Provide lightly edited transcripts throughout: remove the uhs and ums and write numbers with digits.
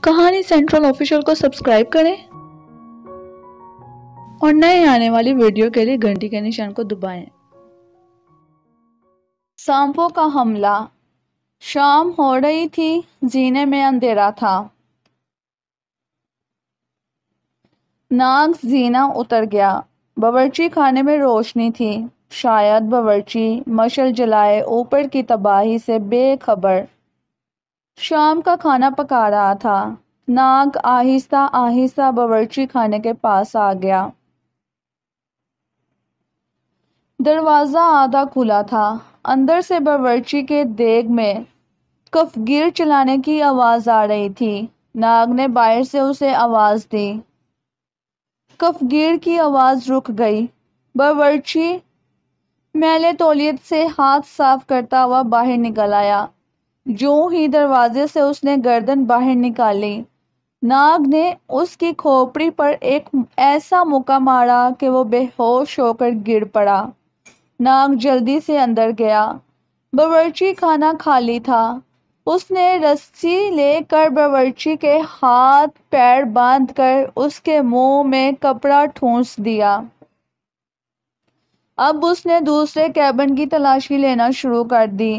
کہانی central official کو subscribe کریں اور نئے آنے والی ویڈیو کے لیے گھنٹی کے نشان کو دبائیں۔ سانپوں کا حملہ۔ شام ہو رہی تھی، زینے میں اندھیرا تھا۔ ناگ زینہ اتر گیا۔ باورچی خانے میں روشنی تھی، شاید باورچی مشعل جلائے اوپر کی تباہی سے بے خبر شام کا کھانا پکا رہا تھا۔ ناگ آہستہ آہستہ باورچی خانے کے پاس آ گیا۔ دروازہ آدھا کھلا تھا۔ اندر سے باورچی کے دیگ میں کفگیر چلانے کی آواز آ رہی تھی۔ ناگ نے باہر سے اسے آواز دی۔ کفگیر کی آواز رک گئی۔ باورچی میلے تولیت سے ہاتھ صاف کرتا ہوا باہر نکل آیا۔ جوں ہی دروازے سے اس نے گردن باہر نکالی، ناگ نے اس کی کھوپڑی پر ایک ایسا مکہ مارا کہ وہ بے ہوش ہو کر گر پڑا۔ ناگ جلدی سے اندر گیا۔ باورچی خانہ خالی تھا۔ اس نے رسی لے کر باورچی کے ہاتھ پیر باندھ کر اس کے منہ میں کپڑا ٹھونس دیا۔ اب اس نے دوسرے کیبن کی تلاشی لینا شروع کر دی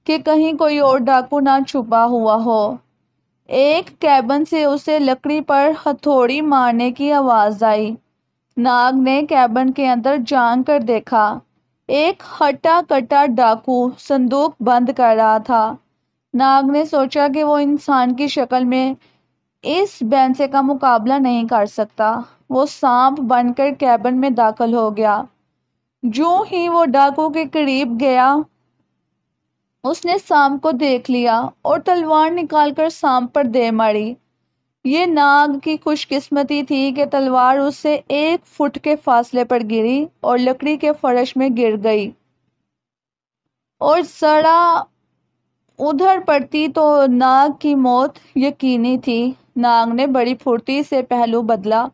کہ کہیں کوئی اور ڈاکو نہ چھپا ہوا ہو۔ ایک کیبن سے اسے لکڑی پر ہتھوڑی مارنے کی آواز آئی۔ ناگ نے کیبن کے اندر جھانک کر دیکھا۔ ایک ہٹا کٹا ڈاکو صندوق بند کر رہا تھا۔ ناگ نے سوچا کہ وہ انسان کی شکل میں اس بینسے کا مقابلہ نہیں کر سکتا۔ وہ سانپ بن کر کیبن میں داخل ہو گیا۔ جوں ہی وہ ڈاکو کے قریب گیا، اس نے سانپ کو دیکھ لیا اور تلوار نکال کر سانپ پر دے ماری۔ یہ ناگ کی خوش قسمتی تھی کہ تلوار اس سے 1 فٹ کے فاصلے پر گری اور لکڑی کے فرش میں گر گئی، اور ذرا ادھر پڑتی تو ناگ کی موت یقینی تھی۔ ناگ نے بڑی پھرتی سے پہلو بدلا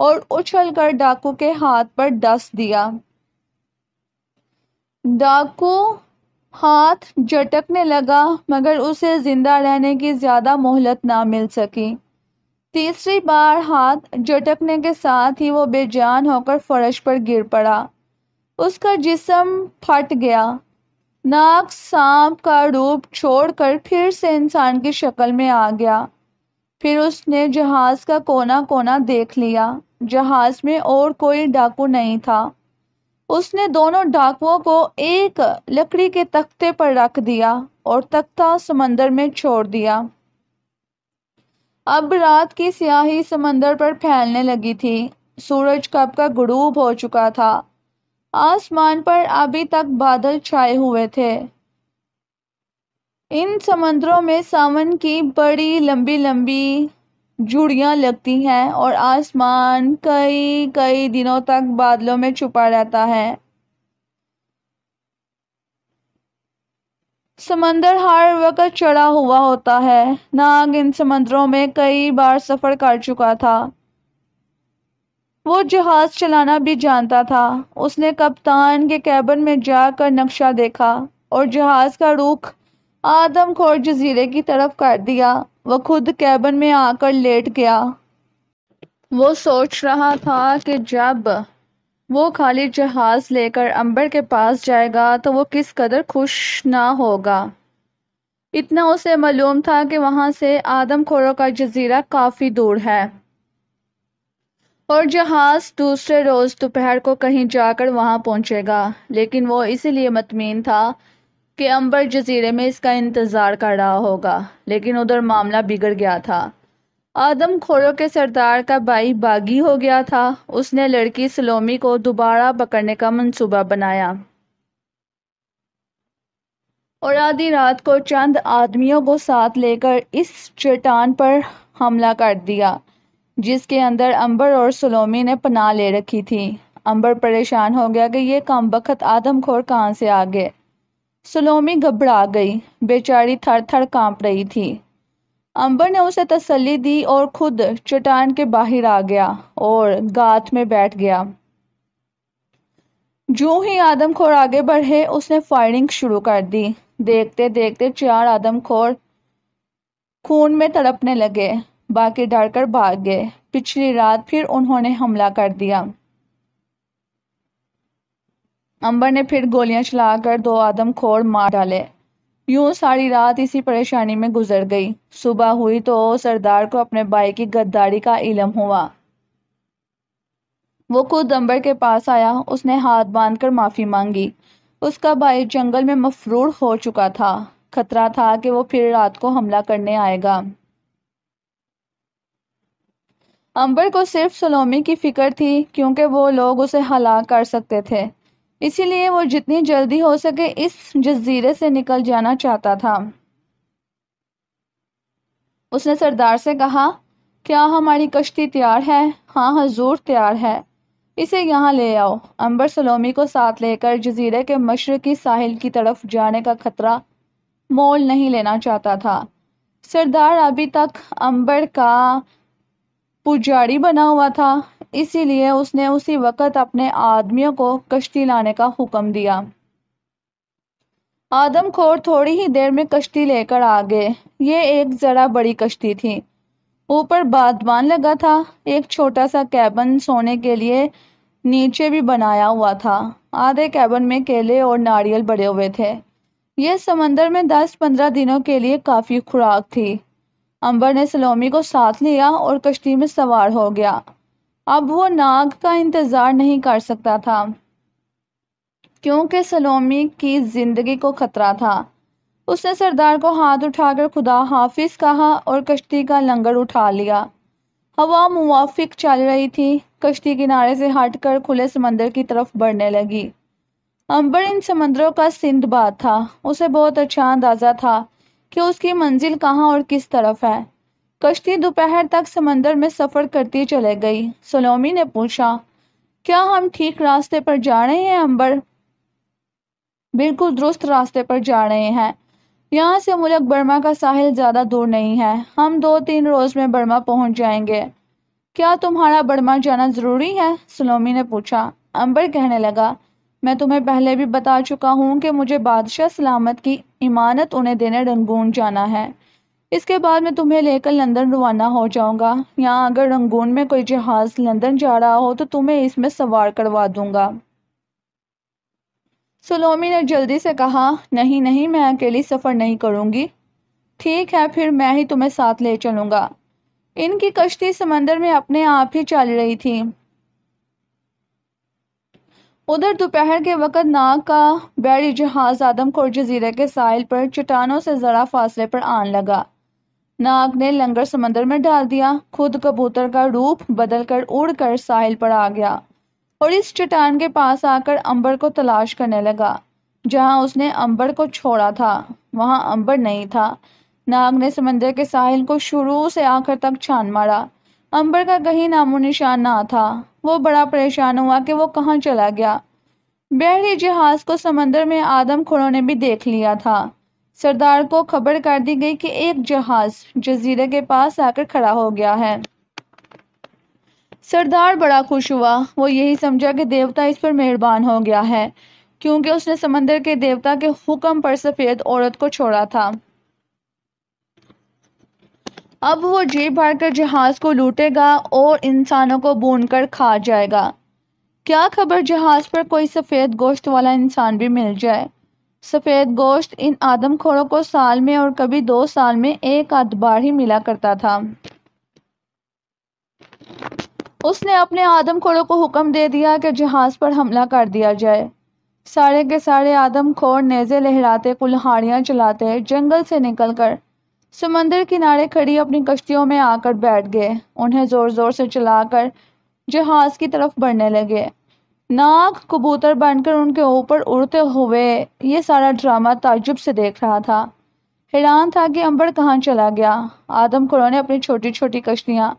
اور اچھل کر ڈاکو کے ہاتھ پر ڈس دیا۔ ڈاکو ہاتھ جھٹکنے لگا، مگر اسے زندہ رہنے کی زیادہ مہلت نہ مل سکی۔ تیسری بار ہاتھ جھٹکنے کے ساتھ ہی وہ بے جان ہو کر فرش پر گر پڑا۔ اس کا جسم پھٹ گیا۔ ناگ سانپ کا روپ چھوڑ کر پھر سے انسان کی شکل میں آ گیا۔ پھر اس نے جہاز کا کونا کونا دیکھ لیا۔ جہاز میں اور کوئی ڈاکو نہیں تھا۔ اس نے دونوں ڈاکوؤں کو ایک لکڑی کے تختے پر رکھ دیا اور تختہ سمندر میں چھوڑ دیا۔ اب رات کی سیاہی سمندر پر پھیلنے لگی تھی۔ سورج کب کا غروب ہو چکا تھا۔ آسمان پر ابھی تک بادل چھائے ہوئے تھے۔ ان سمندروں میں ساون کی بڑی لمبی لمبی جھڑیاں لگتی ہیں اور آسمان کئی دنوں تک بادلوں میں چھپا رہتا ہے۔ سمندر ہر وقت چڑھا ہوا ہوتا ہے۔ ناگ ان سمندروں میں کئی بار سفر کر چکا تھا۔ وہ جہاز چلانا بھی جانتا تھا۔ اس نے کپتان کے کیبن میں جا کر نقشہ دیکھا اور جہاز کا رخ آدم خور جزیرے کی طرف کر دیا۔ وہ خود کیبن میں آ کر لیٹ گیا۔ وہ سوچ رہا تھا کہ جب وہ خالی جہاز لے کر امبر کے پاس جائے گا تو وہ کس قدر خوش نہ ہوگا۔ اتنا اسے معلوم تھا کہ وہاں سے آدم خوروں کا جزیرہ کافی دور ہے، اور جہاز دوسرے روز دوپہر کو کہیں جا کر وہاں پہنچے گا۔ لیکن وہ اسی لیے مطمئن تھا کہ امبر جزیرے میں اس کا انتظار کر رہا ہوگا۔ لیکن ادھر معاملہ بگڑ گیا تھا۔ آدم خوروں کے سردار کا بھائی باغی ہو گیا تھا۔ اس نے لڑکی سلومی کو دوبارہ پکڑنے کا منصوبہ بنایا اور آدھی رات کو چند آدمیوں کو ساتھ لے کر اس چٹان پر حملہ کر دیا جس کے اندر امبر اور سلومی نے پناہ لے رکھی تھی۔ امبر پریشان ہو گیا کہ یہ کم بخت آدم خور کہاں سے آ گئے۔ سلومی گھبرا گئی، بیچاری تھر تھر کانپ رہی تھی۔ امبر نے اسے تسلی دی اور خود چٹان کے باہر آ گیا اور گاتھ میں بیٹھ گیا۔ جوں ہی آدم خور آگے بڑھے، اس نے فائرنگ شروع کر دی۔ دیکھتے دیکھتے 4 آدم خور خون میں تڑپنے لگے، باقی ڈر کر بھاگ گئے۔ پچھلی رات پھر انہوں نے حملہ کر دیا۔ امبر نے پھر گولیاں چلا کر 2 آدم کھوڑ مار ڈالے۔ یوں ساری رات اسی پریشانی میں گزر گئی۔ صبح ہوئی تو سردار کو اپنے بھائی کی غداری کا علم ہوا۔ وہ خود امبر کے پاس آیا، اس نے ہاتھ باندھ کر معافی مانگی۔ اس کا بھائی جنگل میں مفرور ہو چکا تھا، خطرہ تھا کہ وہ پھر رات کو حملہ کرنے آئے گا۔ امبر کو صرف سلومی کی فکر تھی، کیونکہ وہ لوگ اسے ہلاک کر سکتے تھے، اسی لیے وہ جتنی جلدی ہو سکے اس جزیرے سے نکل جانا چاہتا تھا۔ اس نے سردار سے کہا، کیا ہماری کشتی تیار ہے؟ ہاں حضور، تیار ہے، اسے یہاں لے آؤ۔ امبر سلومی کو ساتھ لے کر جزیرے کے مشرقی ساحل کی طرف جانے کا خطرہ مول نہیں لینا چاہتا تھا۔ سردار ابھی تک امبر کا پجاری بنا ہوا تھا، اسی لیے اس نے اسی وقت اپنے آدمیوں کو کشتی لانے کا حکم دیا۔ آدم خور تھوڑی ہی دیر میں کشتی لے کر آ گئے۔ یہ ایک ذرا بڑی کشتی تھی، اوپر بادبان لگا تھا، ایک چھوٹا سا کیبن سونے کے لیے نیچے بھی بنایا ہوا تھا۔ آدھے کیبن میں کیلے اور ناریل بڑے ہوئے تھے۔ یہ سمندر میں 10-15 دنوں کے لیے کافی خوراک تھی۔ امبر نے سلومی کو ساتھ لیا اور کشتی میں سوار ہو گیا۔ اب وہ ناگ کا انتظار نہیں کر سکتا تھا، کیونکہ سلومی کی زندگی کو خطرہ تھا۔ اس نے سردار کو ہاتھ اٹھا کر خدا حافظ کہا اور کشتی کا لنگر اٹھا لیا۔ ہوا موافق چل رہی تھی، کشتی کنارے سے ہٹ کر کھلے سمندر کی طرف بڑھنے لگی۔ امبر ان سمندروں کا سندباد تھا، اسے بہت اچھا اندازہ تھا کہ اس کی منزل کہاں اور کس طرف ہے۔ کشتی دوپہر تک سمندر میں سفر کرتی چلے گئی۔ سلومی نے پوچھا، کیا ہم ٹھیک راستے پر جا رہے ہیں امبر؟ بالکل درست راستے پر جا رہے ہیں، یہاں سے ملک برما کا ساحل زیادہ دور نہیں ہے، ہم 2-3 روز میں برما پہنچ جائیں گے۔ کیا تمہارا برما جانا ضروری ہے؟ سلومی نے پوچھا۔ امبر کہنے لگا، میں تمہیں پہلے بھی بتا چکا ہوں کہ مجھے بادشاہ سلامت کی امانت انہیں دینے رنگون جانا ہے، اس کے بعد میں تمہیں لے کر لندن روانہ ہو جاؤں گا۔ یہاں اگر رنگون میں کوئی جہاز لندن جا رہا ہو تو تمہیں اس میں سوار کروا دوں گا۔ سلومی نے جلدی سے کہا، نہیں نہیں، میں اکیلی سفر نہیں کروں گی۔ ٹھیک ہے، پھر میں ہی تمہیں ساتھ لے چلوں گا۔ ان کی کشتی سمندر میں اپنے آپ ہی چل رہی تھی۔ ادھر دوپہر کے وقت ناگ کا بحری جہاز آدم خور جزیرے کے ساحل پر چٹانوں سے ذرا فاصلے پر آن لگا۔ ناگ نے لنگر سمندر میں ڈال دیا، خود کبوتر کا روپ بدل کر اڑ کر ساحل پر آ گیا اور اس چٹان کے پاس آ کر امبر کو تلاش کرنے لگا۔ جہاں اس نے امبر کو چھوڑا تھا وہاں امبر نہیں تھا۔ ناگ نے سمندر کے ساحل کو شروع سے آخر تک چھان مارا، امبر کا کہیں نام و نشان نہ تھا۔ وہ بڑا پریشان ہوا کہ وہ کہاں چلا گیا۔ بحری جہاز کو سمندر میں آدم خوروں نے بھی دیکھ لیا تھا۔ سردار کو خبر کر دی گئی کہ ایک جہاز جزیرے کے پاس آ کر کھڑا ہو گیا ہے۔ سردار بڑا خوش ہوا، وہ یہی سمجھا کہ دیوتا اس پر مہربان ہو گیا ہے، کیونکہ اس نے سمندر کے دیوتا کے حکم پر سفید عورت کو چھوڑا تھا۔ اب وہ جی بھر کر جہاز کو لوٹے گا اور انسانوں کو بھون کر کھا جائے گا۔ کیا خبر جہاز پر کوئی سفید گوشت والا انسان بھی مل جائے۔ سفید گوشت ان آدم خوروں کو سال میں اور کبھی 2 سال میں ایک آدھ بار ہی ملا کرتا تھا۔ اس نے اپنے آدم خوروں کو حکم دے دیا کہ جہاز پر حملہ کر دیا جائے۔ سارے کے سارے آدم خور نیزے لہراتے کلہاڑیاں چلاتے جنگل سے نکل کر سمندر کنارے کھڑی اپنی کشتیوں میں آ کر بیٹھ گئے، انہیں زور زور سے چلا کر جہاز کی طرف بڑھنے لگے۔ ناگ کبوتر بن کر ان کے اوپر اڑتے ہوئے یہ سارا ڈرامہ تعجب سے دیکھ رہا تھا، حیران تھا کہ امبر کہاں چلا گیا۔ آدم خوروں نے اپنی چھوٹی چھوٹی کشتیاں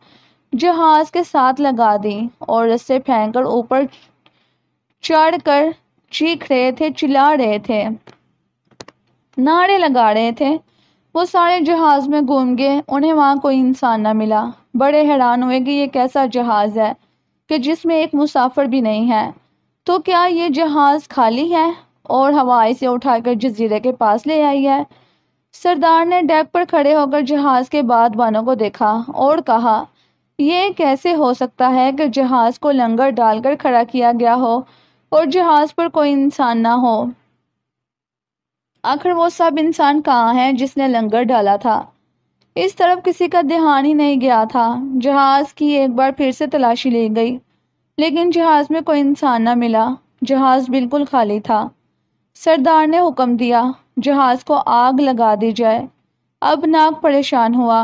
جہاز کے ساتھ لگا دی اور رسے پھینک کر اوپر چڑھ کر چیخ رہے تھے، چلا رہے تھے، نعرے لگا رہے تھے۔ وہ سارے جہاز میں گھوم گئے، انہیں وہاں کوئی انسان نہ ملا۔ بڑے حیران ہوئے کہ یہ کیسا جہاز ہے کہ جس میں ایک مسافر بھی نہیں ہے، تو کیا یہ جہاز خالی ہے اور ہوا اسے اٹھا کر جزیرے کے پاس لے آئی ہے؟ سردار نے ڈیک پر کھڑے ہو کر جہاز کے بادبانوں کو دیکھا اور کہا، یہ کیسے ہو سکتا ہے کہ جہاز کو لنگر ڈال کر کھڑا کیا گیا ہو اور جہاز پر کوئی انسان نہ ہو؟ آخر وہ سب انسان کہاں ہے جس نے لنگر ڈالا تھا؟ اس طرف کسی کا دھیان ہی نہیں گیا تھا۔ جہاز کی ایک بار پھر سے تلاشی لی گئی، لیکن جہاز میں کوئی انسان نہ ملا۔ جہاز بالکل خالی تھا۔ سردار نے حکم دیا، جہاز کو آگ لگا دی جائے۔ اب ناگ پریشان ہوا۔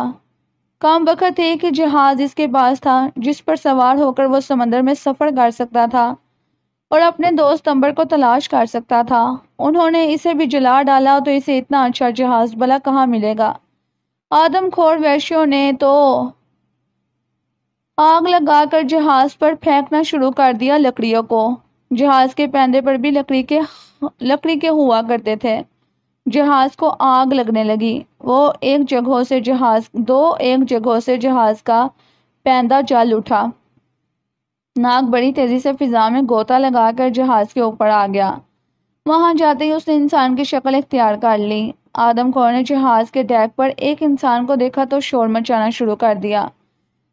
کم وقت ایک ہی جہاز اس کے پاس تھا جس پر سوار ہو کر وہ سمندر میں سفر کر سکتا تھا اور اپنے دوست امبر کو تلاش کر سکتا تھا۔ انہوں نے اسے بھی جلا ڈالا تو اسے اتنا اچھا جہاز بھلا کہاں ملے گا؟ آدم خور وحشیوں نے تو آگ لگا کر جہاز پر پھینکنا شروع کر دیا لکڑیوں کو۔ جہاز کے پیندے پر بھی لکڑی کے ہوا کرتے تھے۔ جہاز کو آگ لگنے لگی۔ ایک جگہوں سے جہاز کا پیندہ جل اٹھا۔ ناگ بڑی تیزی سے فضا میں غوطہ لگا کر جہاز کے اوپر آ گیا۔ وہاں جاتے ہی اس نے انسان کی شکل اختیار کر لی۔ آدم خور نے جہاز کے ڈیک پر ایک انسان کو دیکھا تو شور مچانا شروع کر دیا۔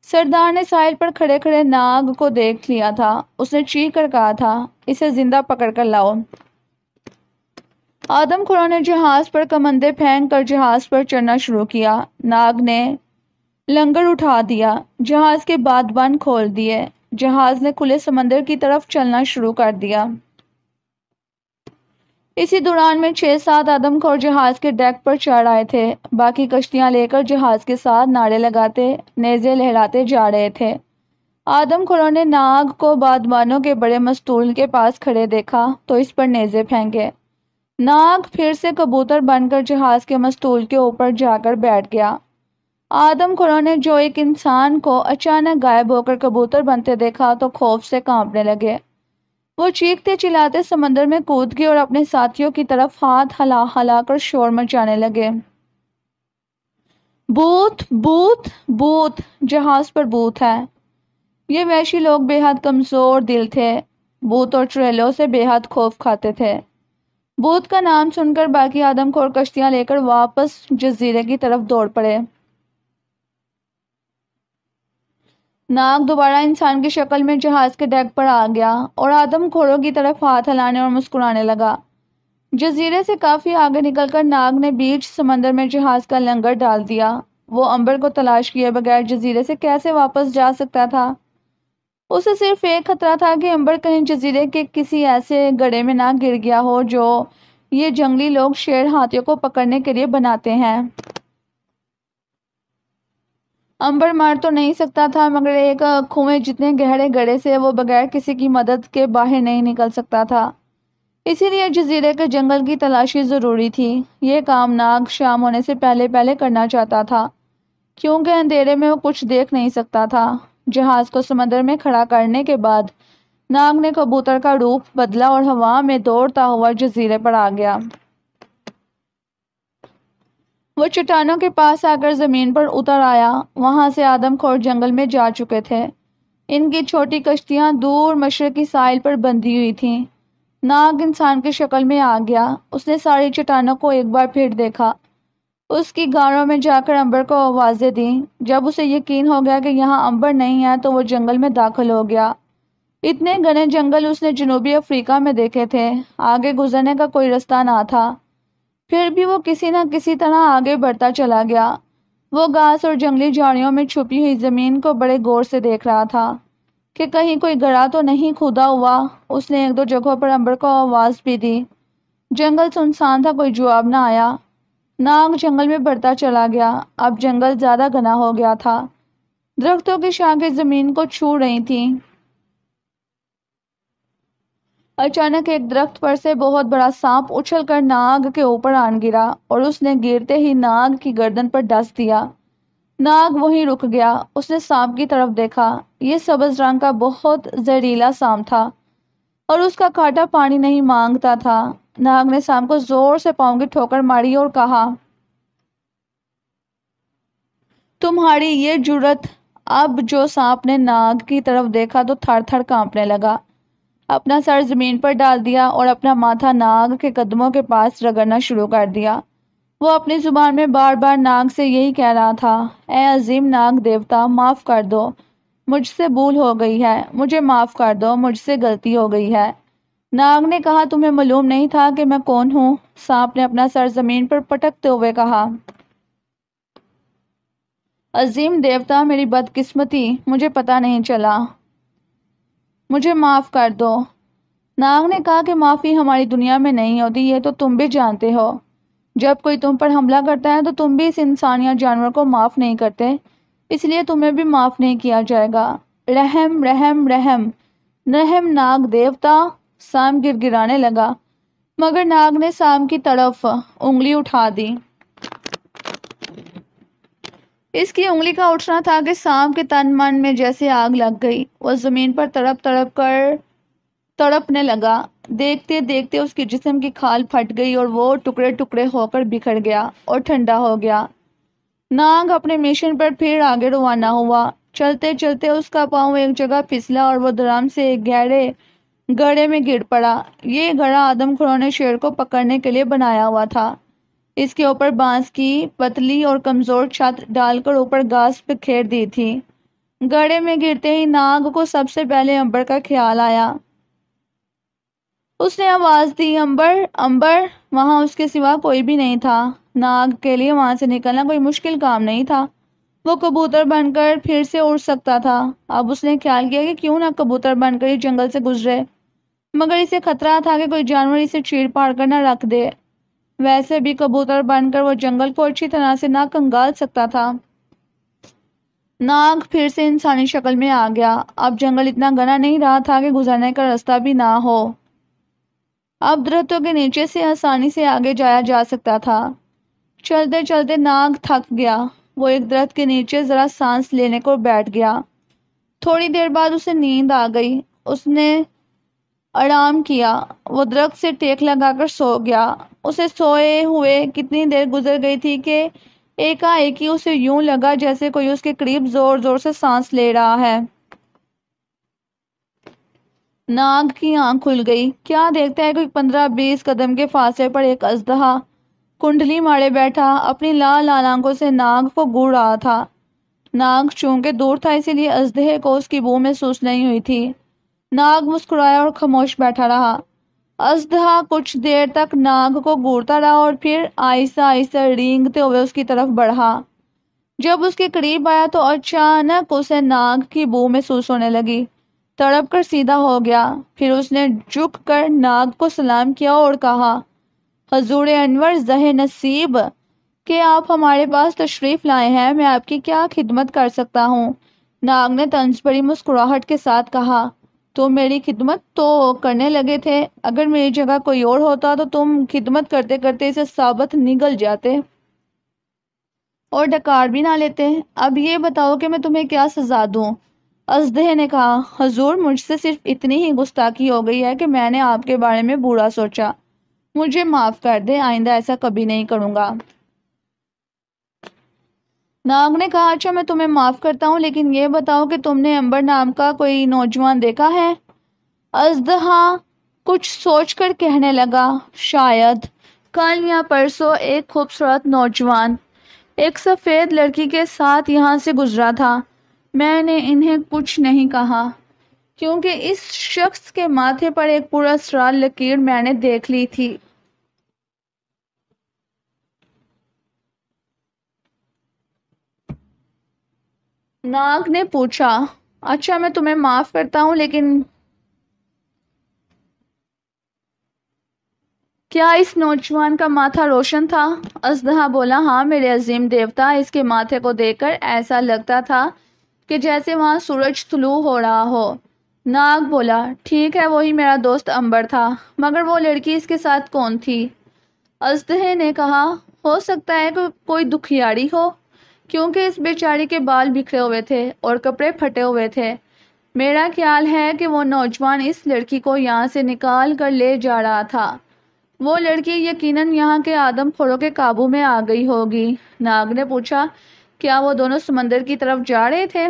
سردار نے ساحل پر کھڑے کھڑے ناگ کو دیکھ لیا تھا۔ اس نے چیخ کر کہا تھا، اسے زندہ پکڑ کر لاؤ۔ آدم خوروں نے جہاز پر کمندے پھینک کر جہاز پر چڑھنا شروع کیا۔ ناگ نے لنگر اٹھا دیا، جہاز کے بادبان کھول دیے۔ جہاز نے کھلے سمندر کی طرف چلنا شروع کر دیا۔ اسی دوران میں 6-7 آدم خور جہاز کے ڈیک پر چڑھ آئے تھے۔ باقی کشتیاں لے کر جہاز کے ساتھ نعرے لگاتے، نیزے لہراتے جا رہے تھے۔ آدم خوروں نے ناگ کو بادبانوں کے بڑے مستول کے پاس کھڑے دیکھا تو اس پر نیزے پھینکے۔ ناگ پھر سے کبوتر بن کر جہاز کے مستول کے اوپر جا کر بیٹھ گیا۔ آدم خوروں نے جو ایک انسان کو اچانک غائب ہو کر کبوتر بنتے دیکھا تو خوف سے کانپنے لگے۔ وہ چیختے چلاتے سمندر میں کود گئے اور اپنے ساتھیوں کی طرف ہاتھ ہلا ہلا کر شور مچانے لگے۔ بھوت بھوت بھوت، جہاز پر بھوت ہے۔ یہ وحشی لوگ بے حد کمزور دل تھے۔ بھوت اور چڑیلوں سے بے حد خوف کھاتے تھے۔ بھوت کا نام سن کر باقی آدم خور کشتیاں لے کر واپس جزیرے کی طرف دوڑ پڑے۔ ناگ دوبارہ انسان کی شکل میں جہاز کے ڈیک پر آ گیا اور آدم خوروں کی طرف ہاتھ ہلانے اور مسکرانے لگا۔ جزیرے سے کافی آگے نکل کر ناگ نے بیچ سمندر میں جہاز کا لنگر ڈال دیا۔ وہ امبر کو تلاش کیے بغیر جزیرے سے کیسے واپس جا سکتا تھا؟ اسے صرف ایک خطرہ تھا کہ امبر کہیں جزیرے کے کسی ایسے گڑھے میں نہ گر گیا ہو جو یہ جنگلی لوگ شیر ہاتھیوں کو پکڑنے کے لیے بناتے ہیں۔ امبر مار تو نہیں سکتا تھا، مگر ایک کنویں جتنے گہرے گڑھے سے وہ بغیر کسی کی مدد کے باہر نہیں نکل سکتا تھا۔ اسی لیے جزیرے کے جنگل کی تلاشی ضروری تھی۔ یہ کام ناگ شام ہونے سے پہلے کرنا چاہتا تھا، کیونکہ اندھیرے میں وہ کچھ دیکھ نہیں سکتا تھا۔ جہاز کو سمندر میں کھڑا کرنے کے بعد ناگ نے کبوتر کا روپ بدلا اور ہوا میں دوڑتا ہوا جزیرے پر آ گیا۔ وہ چٹانوں کے پاس آ کر زمین پر اتر آیا۔ وہاں سے آدم خور جنگل میں جا چکے تھے۔ ان کی چھوٹی کشتیاں دور مشرقی ساحل پر بندھی ہوئی تھیں۔ ناگ انسان کی شکل میں آ گیا۔ اس نے ساری چٹانوں کو ایک بار پھر دیکھا۔ اس کی غاروں میں جا کر امبر کو آوازیں دیں۔ جب اسے یقین ہو گیا کہ یہاں امبر نہیں ہے تو وہ جنگل میں داخل ہو گیا۔ اتنے گھنے جنگل اس نے جنوبی افریقہ میں دیکھے تھے۔ آگے گزرنے کا کوئی رستہ نہ تھا، پھر بھی وہ کسی نہ کسی طرح آگے بڑھتا چلا گیا۔ وہ گھاس اور جنگلی جھاڑیوں میں چھپی ہوئی زمین کو بڑے غور سے دیکھ رہا تھا کہ کہیں کوئی گڑھا تو نہیں کھودا ہوا۔ اس نے 1-2 جگہوں پر امبر کو آواز بھی دی۔ جنگل سنسان تھا، کوئی جواب نہ آیا۔ ناگ جنگل میں بڑھتا چلا گیا۔ اب جنگل زیادہ گھنا ہو گیا تھا۔ درختوں کی شاخیں زمین کو چھو رہی تھیں۔ اچانک ایک درخت پر سے بہت بڑا سانپ اچھل کر ناگ کے اوپر آن گرا اور اس نے گرتے ہی ناگ کی گردن پر ڈس دیا۔ ناگ وہیں رک گیا۔ اس نے سانپ کی طرف دیکھا۔ یہ سبز رنگ کا بہت زہریلا سانپ تھا اور اس کا کانٹا پانی نہیں مانگتا تھا۔ ناگ نے سانپ کو زور سے پاؤں کی ٹھوکر ماری اور کہا، تمہاری یہ جرأت! اب جو سانپ نے ناگ کی طرف دیکھا تو تھر تھر کانپنے لگا، اپنا سر زمین پر ڈال دیا اور اپنا ماتھا ناگ کے قدموں کے پاس رگڑنا شروع کر دیا۔ وہ اپنی زبان میں بار بار ناگ سے یہی کہہ رہا تھا، اے عظیم ناگ دیوتا، معاف کر دو، مجھ سے بھول ہو گئی ہے، مجھے معاف کر دو، مجھ سے غلطی ہو گئی ہے۔ ناگ نے کہا، تمہیں معلوم نہیں تھا کہ میں کون ہوں؟ سانپ نے اپنا سر زمین پر پٹکتے ہوئے کہا، عظیم دیوتا، میری بدقسمتی، مجھے پتہ نہیں چلا، مجھے معاف کر دو۔ ناگ نے کہا کہ معافی ہماری دنیا میں نہیں ہوتی، یہ تو تم بھی جانتے ہو۔ جب کوئی تم پر حملہ کرتا ہے تو تم بھی اس انسان یا جانور کو معاف نہیں کرتے، اس لیے تمہیں بھی معاف نہیں کیا جائے گا۔ رحم رحم رحم، رحم ناگ دیوتا۔ سانپ گر گرانے لگا، مگر ناگ نے سانپ کی طرف انگلی اٹھا دی۔ اس کی انگلی کا اٹھنا تھا کہ سانپ کے تن من میں جیسے آگ لگ گئی، وہ زمین پر تڑپ تڑپ کر تڑپنے لگا۔ دیکھتے دیکھتے اس کے جسم کی کھال پھٹ گئی اور وہ ٹکڑے ٹکڑے ہو کر بکھر گیا اور ٹھنڈا ہو گیا۔ ناگ اپنے مشن پر پھر آگے روانہ ہوا۔ چلتے چلتے اس کا پاؤں ایک جگہ پھسلا اور وہ دھڑام سے ایک گہرے گڑھے میں گر پڑا۔ یہ گڑھا آدم خوروں نے شیر کو پکڑنے کے لیے بنایا ہوا تھا۔ اس کے اوپر بانس کی پتلی اور کمزور چھت ڈال کر اوپر گھاس بکھیر دی تھی۔ گڑھے میں گرتے ہی ناگ کو سب سے پہلے امبر کا خیال آیا۔ اس نے آواز دی، امبر امبر! وہاں اس کے سوا کوئی بھی نہیں تھا۔ ناگ کے لیے وہاں سے نکلنا کوئی مشکل کام نہیں تھا، وہ کبوتر بن کر پھر سے اڑ سکتا تھا۔ اب اس نے خیال کیا کہ کیوں نہ کبوتر بن کر اس جنگل سے گزرے، مگر اسے خطرہ تھا کہ کوئی جانور اسے چیر پاڑ کر نہ رکھ دے۔ ویسے بھی کبوتر بن کر وہ جنگل کو اچھی طرح سے نہ کنگال سکتا تھا۔ ناگ پھر سے انسانی شکل میں آ گیا۔ اب جنگل اتنا گھنا نہیں رہا تھا کہ گزرنے کا راستہ بھی نہ ہو۔ اب درختوں کے نیچے سے آسانی سے آگے جایا جا سکتا تھا۔ چلتے چلتے ناگ تھک گیا، وہ ایک درخت کے نیچے ذرا سانس لینے کو بیٹھ گیا۔ تھوڑی دیر بعد اسے نیند آ گئی، اس نے آرام کیا، وہ درخت سے ٹیک لگا کر سو گیا۔ اسے سوئے ہوئے کتنی دیر گزر گئی تھی کہ ایکا ایکی اسے یوں لگا جیسے کوئی اس کے قریب زور زور سے سانس لے رہا ہے۔ ناگ کی آنکھ کھل گئی، کیا دیکھتا ہے کوئی 15-20 قدم کے فاصلے پر ایک اژدہا کنڈلی مارے بیٹھا اپنی لال لال آنکھوں سے ناگ کو گھور رہا تھا۔ ناگ چونکہ دور تھا اسی لیے اژدہے کو اس کی بو محسوس نہیں ہوئی تھی۔ ناگ مسکرایا اور خاموش بیٹھا رہا۔ اژدہا کچھ دیر تک ناگ کو گھورتا رہا اور پھر آہستہ آہستہ رینگتے ہوئے اس کی طرف بڑھا۔ جب اس کے قریب آیا تو اچانک اسے ناگ کی بو محسوس ہونے لگی، تڑپ کر سیدھا ہو گیا۔ پھر اس نے جھک کر ناگ کو سلام کیا اور کہا، حضور انور زہ نصیب، کہ آپ ہمارے پاس تشریف لائے ہیں، میں آپ کی کیا خدمت کر سکتا ہوں؟ ناگ نے طنز بھری مسکراہٹ کے ساتھ کہا، تم میری خدمت تو کرنے لگے تھے، اگر میری جگہ کوئی اور ہوتا تو تم خدمت کرتے کرتے اسے ثابت نگل جاتے اور ڈکار بھی نہ لیتے۔ اب یہ بتاؤ کہ میں تمہیں کیا سزا دوں؟ اژدہے نے کہا، حضور مجھ سے صرف اتنی ہی گستاخی ہو گئی ہے کہ میں نے آپ کے بارے میں برا سوچا، مجھے معاف کر دے، آئندہ ایسا کبھی نہیں کروں گا۔ ناگ نے کہا، اچھا میں تمہیں معاف کرتا ہوں، لیکن یہ بتاؤ کہ تم نے امبر نام کا کوئی نوجوان دیکھا ہے؟ اژدہا کچھ سوچ کر کہنے لگا، شاید کل یا پرسوں ایک خوبصورت نوجوان ایک سفید لڑکی کے ساتھ یہاں سے گزرا تھا۔ میں نے انہیں کچھ نہیں کہا کیونکہ اس شخص کے ماتھے پر ایک پراسرار لکیر میں نے دیکھ لی تھی۔ ناگ نے پوچھا، اچھا میں تمہیں معاف کرتا ہوں، لیکن کیا اس نوجوان کا ماتھا روشن تھا؟ اژدہا بولا، ہاں میرے عظیم دیوتا، اس کے ماتھے کو دیکھ کر ایسا لگتا تھا کہ جیسے وہاں سورج طلوع ہو رہا ہو۔ ناگ بولا، ٹھیک ہے، وہی میرا دوست امبر تھا، مگر وہ لڑکی اس کے ساتھ کون تھی؟ اژدہے نے کہا، ہو سکتا ہے کہ کوئی دکھیاڑی ہو، کیونکہ اس بیچاری کے بال بکھرے ہوئے تھے اور کپڑے پھٹے ہوئے تھے۔ میرا خیال ہے کہ وہ نوجوان اس لڑکی کو یہاں سے نکال کر لے جا رہا تھا۔ وہ لڑکی یقیناً یہاں کے آدم خوروں کے قابو میں آ گئی ہوگی۔ ناگ نے پوچھا، کیا وہ دونوں سمندر کی طرف جا رہے تھے؟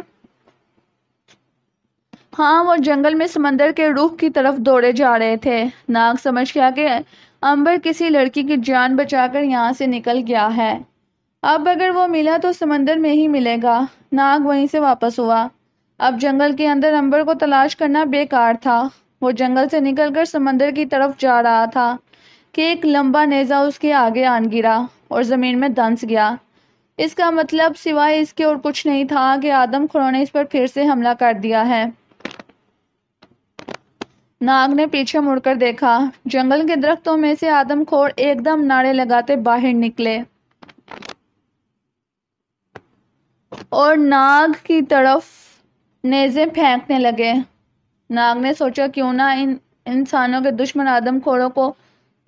ہاں، وہ جنگل میں سمندر کے رخ کی طرف دوڑے جا رہے تھے۔ ناگ سمجھ گیا کہ امبر کسی لڑکی کی جان بچا کر یہاں سے نکل گیا ہے، اب اگر وہ ملا تو سمندر میں ہی ملے گا۔ ناگ وہیں سے واپس ہوا۔ اب جنگل کے اندر امبر کو تلاش کرنا بیکار تھا۔ وہ جنگل سے نکل کر سمندر کی طرف جا رہا تھا کہ ایک لمبا نیزہ اس کے آگے آن گرا اور زمین میں دنس گیا۔ اس کا مطلب سوائے اس کے اور کچھ نہیں تھا کہ آدم خوروں نے اس پر پھر سے حملہ کر دیا ہے۔ ناگ نے پیچھے مڑ کر دیکھا۔ جنگل کے درختوں میں سے آدم خور ایک دم نعرے لگاتے باہر نکلے اور ناگ کی طرف نیزے پھینکنے لگے۔ ناگ نے سوچا کیوں نہ ان انسانوں کے دشمن آدم خوروں کو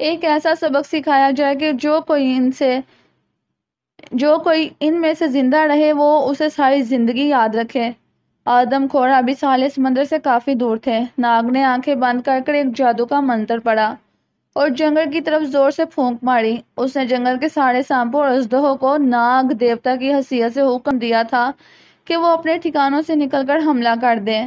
ایک ایسا سبق سکھایا جائے کہ جو کوئی ان میں سے زندہ رہے وہ اسے ساری زندگی یاد رکھے۔ آدم خور ابھی ساحل سمندر سے کافی دور تھے۔ ناگ نے آنکھیں بند کر کر ایک جادو کا منتر پڑھا اور جنگل کی طرف زور سے پھونک ماری۔ اس نے جنگل کے سارے سانپوں اور اژدہوں کو ناگ دیوتا کی حیثیت سے حکم دیا تھا کہ وہ اپنے ٹھکانوں سے نکل کر حملہ کر دیں۔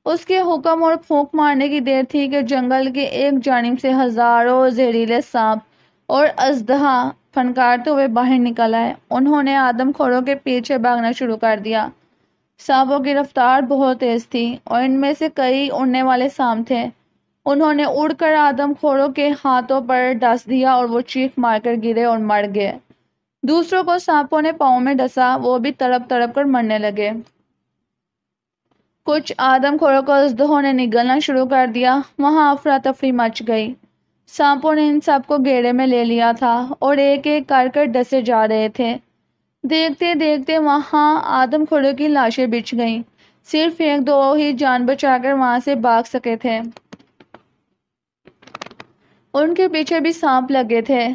اس کے حکم اور پھونک مارنے کی دیر تھی کہ جنگل کے ایک جانب سے ہزاروں زہریلے سانپ اور اژدہا پھنکارتے ہوئے باہر نکل آئے۔ انہوں نے آدم خوروں کے پیچھے بھاگنا شروع کر دیا۔ سانپوں کی رفتار بہت تیز تھی اور ان میں سے کئی اڑنے والے سانپ تھے۔ انہوں نے اڑ کر آدم خوروں کے ہاتھوں پر ڈس دیا اور وہ چیخ مار کر گرے اور مر گئے۔ دوسروں کو سانپوں نے پاؤں میں ڈسا، وہ بھی تڑپ تڑپ کر مرنے لگے۔ کچھ آدم خوروں کو اژدہوں نے نگلنا شروع کر دیا۔ وہاں افراتفری مچ گئی۔ سانپوں نے ان سب کو گھیرے میں لے لیا تھا اور ایک ایک کر ڈسے جا رہے تھے۔ دیکھتے دیکھتے وہاں آدم خوروں کی لاشیں بچھ گئیں۔ صرف ایک دو ہی جان بچا کر وہاں سے بھاگ سکے تھے۔ ان کے پیچھے بھی سانپ لگے تھے۔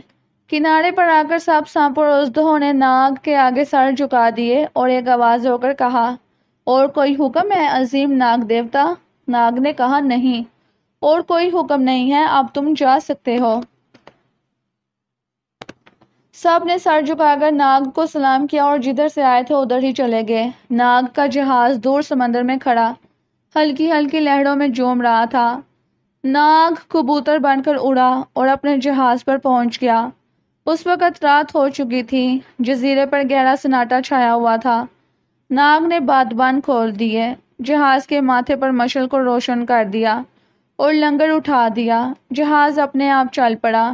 کنارے پر آ کر سب سانپوں اور اژدہوں نے ناگ کے آگے سر جھکا دیے اور ایک آواز ہو کر کہا، اور کوئی حکم ہے عظیم ناگ دیوتا؟ ناگ نے کہا، نہیں، اور کوئی حکم نہیں ہے، اب تم جا سکتے ہو۔ سب نے سر جھکا کر ناگ کو سلام کیا اور جدھر سے آئے تھے ادھر ہی چلے گئے۔ ناگ کا جہاز دور سمندر میں کھڑا ہلکی ہلکی لہروں میں جوم رہا تھا۔ ناگ کبوتر بن کر اڑا اور اپنے جہاز پر پہنچ گیا۔ اس وقت رات ہو چکی تھی۔ جزیرے پر گہرا سناٹا چھایا ہوا تھا۔ ناگ نے بادبان کھول دیے، جہاز کے ماتھے پر مشعل کو روشن کر دیا اور لنگر اٹھا دیا۔ جہاز اپنے آپ چل پڑا۔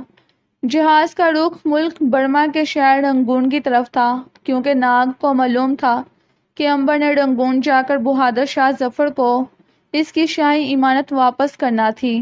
جہاز کا رخ ملک برما کے شہر رنگون کی طرف تھا، کیونکہ ناگ کو معلوم تھا کہ امبر نے رنگون جا کر بہادر شاہ ظفر کو اس کی شاہی امانت واپس کرنا تھی۔